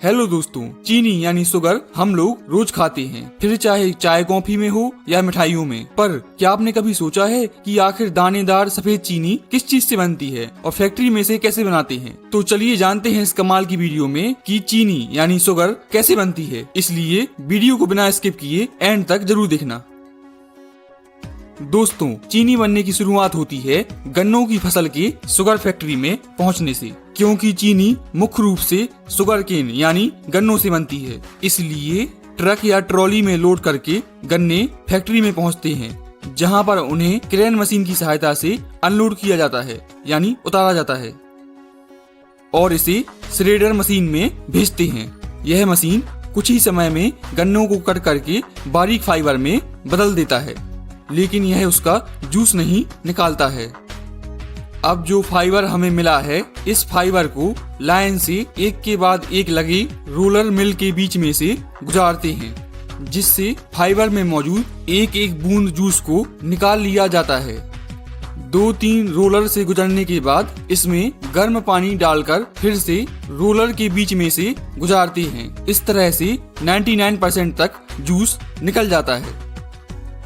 Hello दोस्तों, चीनी यानी शुगर हम लोग रोज खाते हैं, फिर चाहे चाय कॉफी में हो या मिठाइयों में। पर क्या आपने कभी सोचा है कि आखिर दानेदार सफेद चीनी किस चीज से बनती है और फैक्ट्री में से कैसे बनाते हैं? तो चलिए जानते हैं इस कमाल की वीडियो में कि चीनी यानी शुगर कैसे बनती है। इसलिए वीडियो को बिना स्किप किए एंड तक जरूर देखना। दोस्तों, चीनी बनने की शुरुआत होती है गन्नों की फसल के शुगर फैक्ट्री में पहुंचने से, क्योंकि चीनी मुख्य रूप से शुगर केन यानी गन्नों से बनती है। इसलिए ट्रक या ट्रॉली में लोड करके गन्ने फैक्ट्री में पहुंचते हैं, जहां पर उन्हें क्रेन मशीन की सहायता से अनलोड किया जाता है यानी उतारा जाता है और इसे श्रेडर मशीन में भेजते हैं। यह मशीन कुछ ही समय में गन्नों को कट करके बारीक फाइबर में बदल देता है, लेकिन यह उसका जूस नहीं निकालता है। अब जो फाइबर हमें मिला है, इस फाइबर को लाइन से एक के बाद एक लगे रोलर मिल के बीच में से गुजारते हैं, जिससे फाइबर में मौजूद एक एक बूंद जूस को निकाल लिया जाता है। 2-3 रोलर से गुजरने के बाद इसमें गर्म पानी डालकर फिर से रोलर के बीच में से गुजारते हैं। इस तरह से 99% तक जूस निकल जाता है।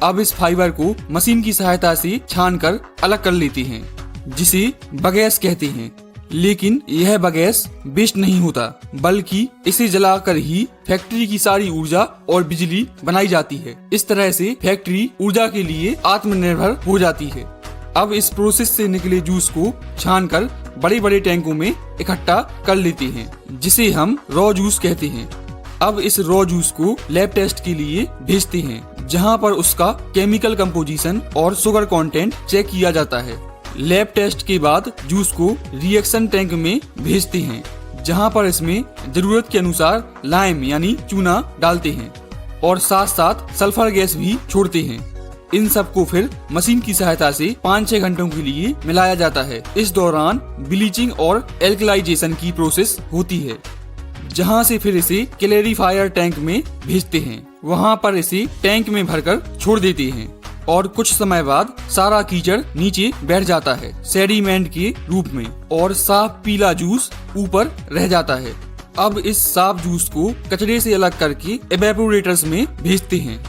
अब इस फाइबर को मशीन की सहायता से छानकर अलग कर लेते हैं, जिसे बगैस कहते हैं। लेकिन यह बगैस वेस्ट नहीं होता, बल्कि इसे जलाकर ही फैक्ट्री की सारी ऊर्जा और बिजली बनाई जाती है। इस तरह से फैक्ट्री ऊर्जा के लिए आत्मनिर्भर हो जाती है। अब इस प्रोसेस से निकले जूस को छानकर बड़े बड़े टैंकों में इकट्ठा कर लेते हैं, जिसे हम रॉ जूस कहते हैं। अब इस रॉ जूस को लैब टेस्ट के लिए भेजते हैं, जहां पर उसका केमिकल कंपोजिशन और शुगर कंटेंट चेक किया जाता है। लैब टेस्ट के बाद जूस को रिएक्शन टैंक में भेजते हैं, जहां पर इसमें जरूरत के अनुसार लाइम यानी चूना डालते हैं और साथ साथ सल्फर गैस भी छोड़ते हैं। इन सब को फिर मशीन की सहायता से 5-6 घंटों के लिए मिलाया जाता है। इस दौरान ब्लीचिंग और एल्कलाइजेशन की प्रोसेस होती है, जहां से फिर इसे क्लेरिफायर टैंक में भेजते हैं। वहां पर इसे टैंक में भरकर छोड़ देते हैं और कुछ समय बाद सारा कीचड़ नीचे बैठ जाता है सेडिमेंट के रूप में और साफ पीला जूस ऊपर रह जाता है। अब इस साफ जूस को कचरे से अलग करके एवेपोरेटर्स में भेजते हैं।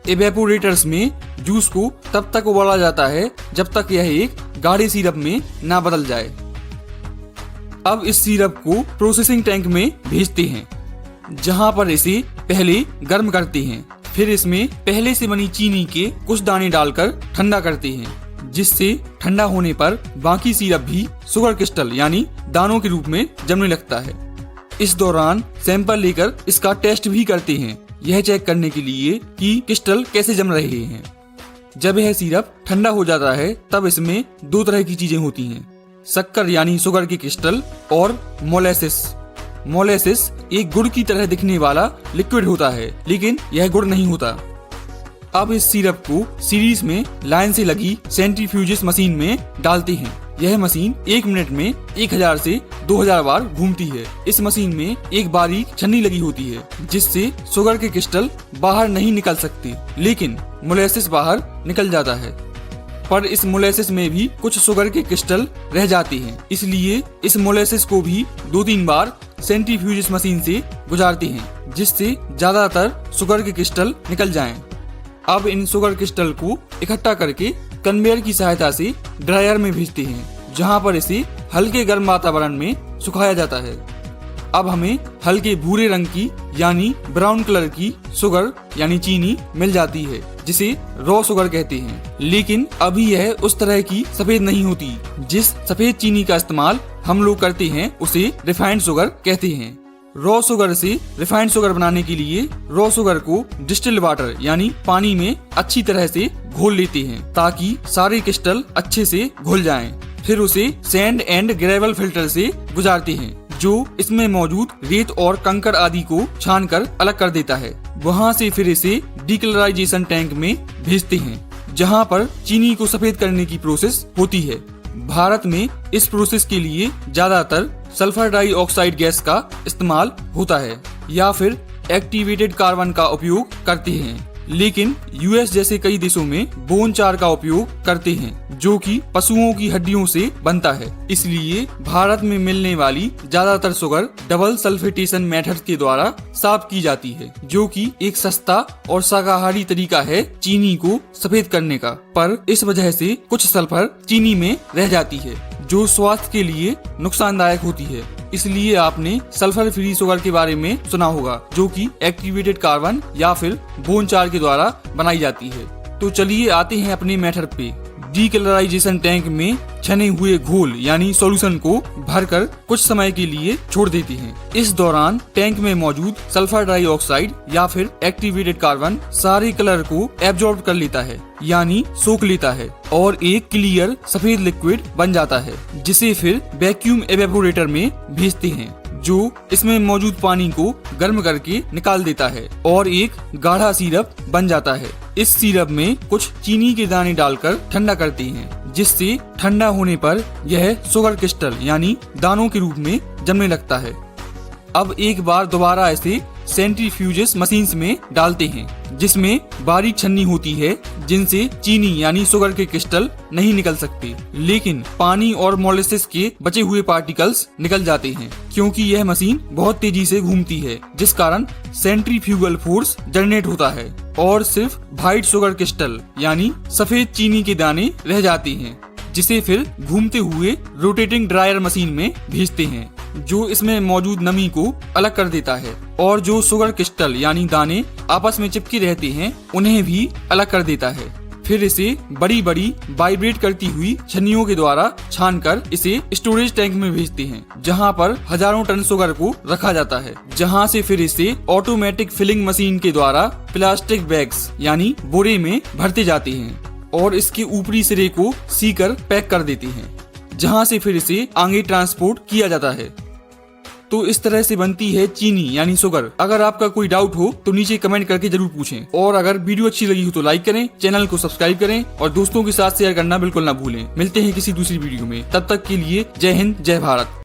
एवेपोरेटर्स में जूस को तब तक उबाला जाता है जब तक यह एक गाढ़े सिरप में ना बदल जाए। अब इस सिरप को प्रोसेसिंग टैंक में भेजते हैं, जहां पर इसे पहले गर्म करते हैं। फिर इसमें पहले से बनी चीनी के कुछ दाने डालकर ठंडा करते हैं, जिससे ठंडा होने पर बाकी सिरप भी शुगर क्रिस्टल यानी दानों के रूप में जमने लगता है। इस दौरान सैंपल लेकर इसका टेस्ट भी करते हैं, यह चेक करने के लिए कि क्रिस्टल कैसे जम रहे हैं। जब यह सिरप ठंडा हो जाता है, तब इसमें 2 तरह की चीजें होती हैं, शक्कर यानी शुगर के क्रिस्टल और मोलेसिस। मोलेसिस एक गुड़ की तरह दिखने वाला लिक्विड होता है, लेकिन यह गुड़ नहीं होता। अब इस सिरप को सीरीज में लाइन से लगी सेंट्रीफ्यूजिस मशीन में डालते हैं। यह मशीन 1 मिनट में 1000 से 2000 बार घूमती है। इस मशीन में एक बारीक छन्नी लगी होती है, जिससे शुगर के क्रिस्टल बाहर नहीं निकल सकते, लेकिन मोलेसिस बाहर निकल जाता है। पर इस मोलेसिस में भी कुछ शुगर के क्रिस्टल रह जाते हैं, इसलिए इस मोलेसिस को भी 2-3 बार सेंट्रीफ्यूजिस मशीन से गुजारते हैं, जिससे ज्यादातर शुगर के क्रिस्टल निकल जाएं। अब इन शुगर क्रिस्टल को इकट्ठा करके कन्वेयर की सहायता से ड्रायर में भेजते हैं, जहां पर इसे हल्के गर्म वातावरण में सुखाया जाता है। अब हमें हल्के भूरे रंग की यानी ब्राउन कलर की शुगर यानी चीनी मिल जाती है, जिसे रॉ शुगर कहते हैं। लेकिन अभी यह उस तरह की सफेद नहीं होती। जिस सफेद चीनी का इस्तेमाल हम लोग करते हैं, उसे रिफाइंड शुगर कहते हैं। रॉ शुगर से रिफाइंड शुगर बनाने के लिए रॉ शुगर को डिस्टिल्ड वाटर यानी पानी में अच्छी तरह से घोल लेते हैं, ताकि सारे क्रिस्टल अच्छे से घुल जाएं। फिर उसे सैंड एंड ग्रेवल फिल्टर से गुजारते हैं, जो इसमें मौजूद रेत और कंकड़ आदि को छानकर अलग कर देता है। वहां से फिर इसे डीकलराइजेशन टैंक में भेजते हैं, जहां पर चीनी को सफेद करने की प्रोसेस होती है। भारत में इस प्रोसेस के लिए ज्यादातर सल्फर डाइऑक्साइड गैस का इस्तेमाल होता है या फिर एक्टिवेटेड कार्बन का उपयोग करते हैं। लेकिन यूएस जैसे कई देशों में बोन चार का उपयोग करते हैं, जो कि पशुओं की हड्डियों से बनता है। इसलिए भारत में मिलने वाली ज्यादातर शुगर डबल सल्फेटेशन मेथड के द्वारा साफ की जाती है, जो कि एक सस्ता और शाकाहारी तरीका है चीनी को सफेद करने का। पर इस वजह से कुछ सल्फर चीनी में रह जाती है, जो स्वास्थ्य के लिए नुकसानदायक होती है। इसलिए आपने सल्फर फ्री शुगर के बारे में सुना होगा, जो कि एक्टिवेटेड कार्बन या फिर बोन चार के द्वारा बनाई जाती है। तो चलिए आते हैं अपने मेथड पे। डीकलराइजेशन टैंक में छने हुए घोल यानी सॉल्यूशन को भरकर कुछ समय के लिए छोड़ देते हैं। इस दौरान टैंक में मौजूद सल्फर डाइऑक्साइड या फिर एक्टिवेटेड कार्बन सारे कलर को एब्जॉर्ब कर लेता है, यानी सोख लेता है और एक क्लियर सफेद लिक्विड बन जाता है, जिसे फिर वैक्यूम एवेपोरेटर में भेजते हैं, जो इसमें मौजूद पानी को गर्म करके निकाल देता है और एक गाढ़ा सिरप बन जाता है। इस सिरप में कुछ चीनी के दाने डालकर ठंडा करते हैं, जिससे ठंडा होने पर यह शुगर क्रिस्टल यानी दानों के रूप में जमने लगता है। अब एक बार दोबारा इसे सेंट्रीफ्यूजेस मशीन्स में डालते हैं, जिसमें बारीक छन्नी होती है, जिनसे चीनी यानी शुगर के क्रिस्टल नहीं निकल सकते, लेकिन पानी और मोलेसिस के बचे हुए पार्टिकल्स निकल जाते हैं, क्योंकि यह मशीन बहुत तेजी से घूमती है, जिस कारण सेंट्रीफ्यूगल फोर्स जनरेट होता है और सिर्फ व्हाइट शुगर क्रिस्टल यानी सफेद चीनी के दाने रह जाते हैं, जिसे फिर घूमते हुए रोटेटिंग ड्रायर मशीन में भेजते हैं, जो इसमें मौजूद नमी को अलग कर देता है और जो शुगर क्रिस्टल यानी दाने आपस में चिपके रहते हैं उन्हें भी अलग कर देता है। फिर इसे बड़ी बड़ी वाइब्रेट करती हुई छन्नियों के द्वारा छानकर इसे स्टोरेज टैंक में भेजते हैं, जहां पर हजारों टन शुगर को रखा जाता है, जहां से फिर इसे ऑटोमेटिक फिलिंग मशीन के द्वारा प्लास्टिक बैग्स यानी बोरे में भरते जाते हैं और इसके ऊपरी सिरे को सीकर पैक कर देते हैं, जहां से फिर इसे आगे ट्रांसपोर्ट किया जाता है। तो इस तरह से बनती है चीनी यानी शुगर। अगर आपका कोई डाउट हो तो नीचे कमेंट करके जरूर पूछें, और अगर वीडियो अच्छी लगी हो तो लाइक करें, चैनल को सब्सक्राइब करें और दोस्तों के साथ शेयर करना बिल्कुल ना भूलें। मिलते हैं किसी दूसरी वीडियो में, तब तक के लिए जय हिंद, जय भारत।